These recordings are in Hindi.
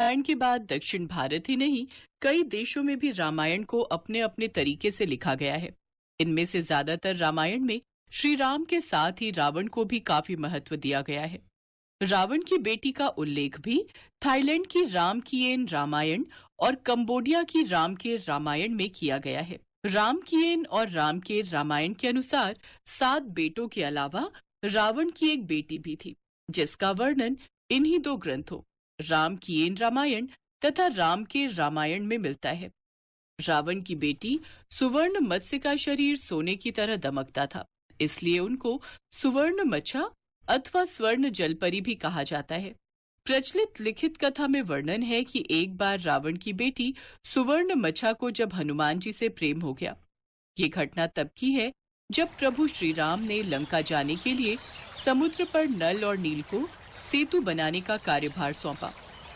रामायण के बाद दक्षिण भारत ही नहीं, कई देशों में भी रामायण को अपने अपने तरीके से लिखा गया है। इनमें से ज्यादातर रामायण में श्री राम के साथ ही रावण को भी काफी महत्व दिया गया है। रावण की बेटी का उल्लेख भी थाईलैंड की राम किएन रामायण और कंबोडिया की राम के रामायण में किया गया है। राम किएन और राम के रामायण के अनुसार 7 बेटों के अलावा रावण की एक बेटी भी थी, जिसका वर्णन इन्हीं 2 ग्रंथों राम किएन रामायण तथा राम के रामायण में मिलता है। रावण की बेटी सुवर्ण मत्स्य का शरीर सोने की तरह दमकता था, इसलिए उनको सुवर्ण मच्छा अथवा स्वर्ण जलपरी भी कहा जाता है। प्रचलित लिखित कथा में वर्णन है कि एक बार रावण की बेटी सुवर्ण मच्छा को जब हनुमान जी से प्रेम हो गया। ये घटना तब की है जब प्रभु श्री राम ने लंका जाने के लिए समुद्र पर नल और नील को सेतु बनाने का कार्यभार सौंपा,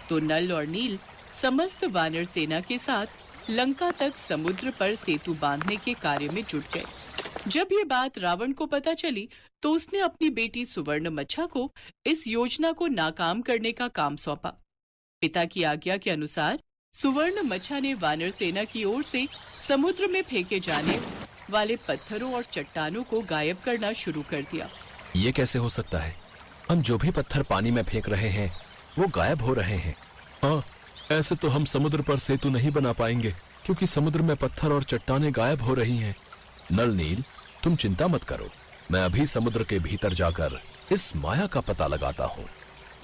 तो नल और नील समस्त वानर सेना के साथ लंका तक समुद्र पर सेतु बांधने के कार्य में जुट गए। जब ये बात रावण को पता चली, तो उसने अपनी बेटी सुवर्ण मच्छा को इस योजना को नाकाम करने का काम सौंपा। पिता की आज्ञा के अनुसार सुवर्ण मच्छा ने वानर सेना की ओर से समुद्र में फेंके जाने वाले पत्थरों और चट्टानों को गायब करना शुरू कर दिया। ये कैसे हो सकता है? हम जो भी पत्थर पानी में फेंक रहे हैं वो गायब हो रहे हैं। हाँ, ऐसे तो हम समुद्र पर सेतु नहीं बना पाएंगे, क्योंकि समुद्र में पत्थर और चट्टानें गायब हो रही हैं। नल नील, तुम चिंता मत करो, मैं अभी समुद्र के भीतर जाकर इस माया का पता लगाता हूँ।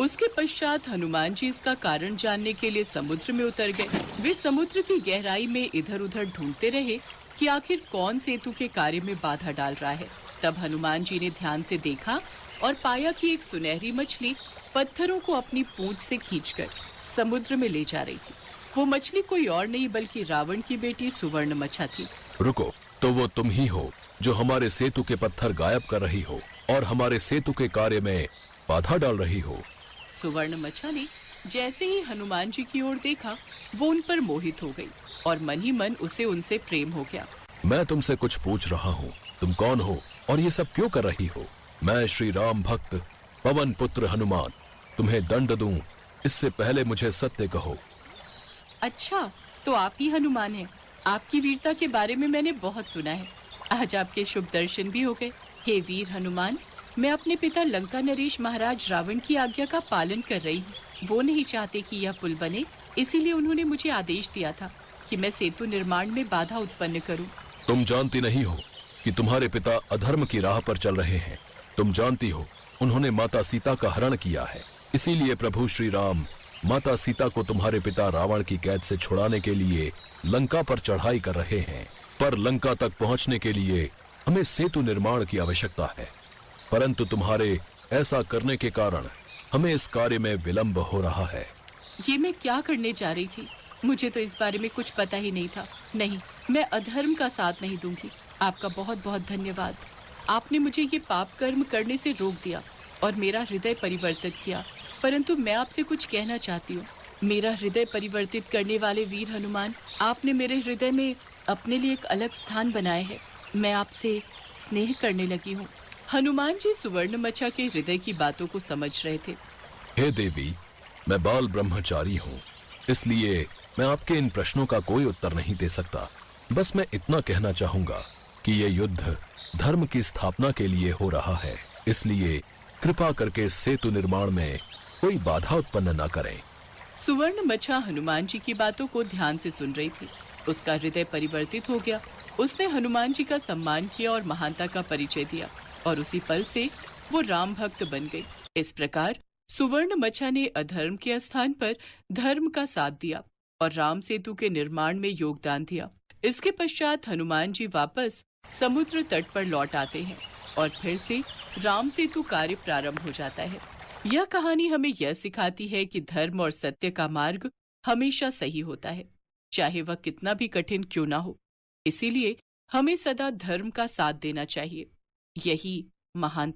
उसके पश्चात हनुमान जी इसका कारण जानने के लिए समुद्र में उतर गए। वे समुद्र की गहराई में इधर उधर ढूंढते रहे कि आखिर कौन सेतु के कार्य में बाधा डाल रहा है। तब हनुमान जी ने ध्यान से देखा और पाया कि एक सुनहरी मछली पत्थरों को अपनी पूंछ से खींचकर समुद्र में ले जा रही थी। वो मछली कोई और नहीं बल्कि रावण की बेटी सुवर्ण मच्छा थी। रुको, तो वो तुम ही हो जो हमारे सेतु के पत्थर गायब कर रही हो और हमारे सेतु के कार्य में बाधा डाल रही हो। सुवर्ण मच्छा ने जैसे ही हनुमान जी की ओर देखा, वो उन पर मोहित हो गई और मन ही मन उसे उनसे प्रेम हो गया। मैं तुमसे कुछ पूछ रहा हूँ, तुम कौन हो और ये सब क्यों कर रही हो? मैं श्री राम भक्त पवन पुत्र हनुमान तुम्हें दंड दूं, इससे पहले मुझे सत्य कहो। अच्छा, तो आप ही हनुमान हैं। आपकी वीरता के बारे में मैंने बहुत सुना है। आज आपके शुभ दर्शन भी हो गए। हे वीर हनुमान, मैं अपने पिता लंका नरेश महाराज रावण की आज्ञा का पालन कर रही हूँ। वो नहीं चाहते कि यह पुल बने, इसीलिए उन्होंने मुझे आदेश दिया था कि मैं सेतु निर्माण में बाधा उत्पन्न करूँ। तुम जानती नहीं हो कि तुम्हारे पिता अधर्म की राह पर चल रहे हैं। तुम जानती हो उन्होंने माता सीता का हरण किया है, इसीलिए प्रभु श्री राम माता सीता को तुम्हारे पिता रावण की कैद से छुड़ाने के लिए लंका पर चढ़ाई कर रहे हैं। पर लंका तक पहुंचने के लिए हमें सेतु निर्माण की आवश्यकता है, परंतु तुम्हारे ऐसा करने के कारण हमें इस कार्य में विलंब हो रहा है। ये मैं क्या करने जा रही थी? मुझे तो इस बारे में कुछ पता ही नहीं था। नहीं, मैं अधर्म का साथ नहीं दूंगी। आपका बहुत बहुत धन्यवाद। आपने मुझे ये पाप कर्म करने से रोक दिया और मेरा हृदय परिवर्तित किया। परंतु मैं आपसे कुछ कहना चाहती हूँ। मेरा हृदय परिवर्तित करने वाले वीर हनुमान, आपने मेरे हृदय में अपने लिए एक अलग स्थान बनाया है। मैं आपसे स्नेह करने लगी हूँ। हनुमान जी सुवर्ण मच्छा के हृदय की बातों को समझ रहे थे। हे देवी, मैं बाल ब्रह्मचारी हूँ, इसलिए मैं आपके इन प्रश्नों का कोई उत्तर नहीं दे सकता। बस मैं इतना कहना चाहूंगा कि ये युद्ध धर्म की स्थापना के लिए हो रहा है, इसलिए कृपा करके सेतु निर्माण में कोई बाधा उत्पन्न न करें। सुवर्ण मच्छा हनुमान जी की बातों को ध्यान से सुन रही थी। उसका हृदय परिवर्तित हो गया। उसने हनुमान जी का सम्मान किया और महानता का परिचय दिया, और उसी पल से वो राम भक्त बन गई। इस प्रकार सुवर्ण मच्छा ने अधर्म के स्थान पर धर्म का साथ दिया और राम सेतु के निर्माण में योगदान दिया। इसके पश्चात हनुमान जी वापस समुद्र तट पर लौट आते हैं और फिर से राम सेतु कार्य प्रारंभ हो जाता है। यह कहानी हमें यह सिखाती है कि धर्म और सत्य का मार्ग हमेशा सही होता है, चाहे वह कितना भी कठिन क्यों ना हो। इसीलिए हमें सदा धर्म का साथ देना चाहिए। यही महानता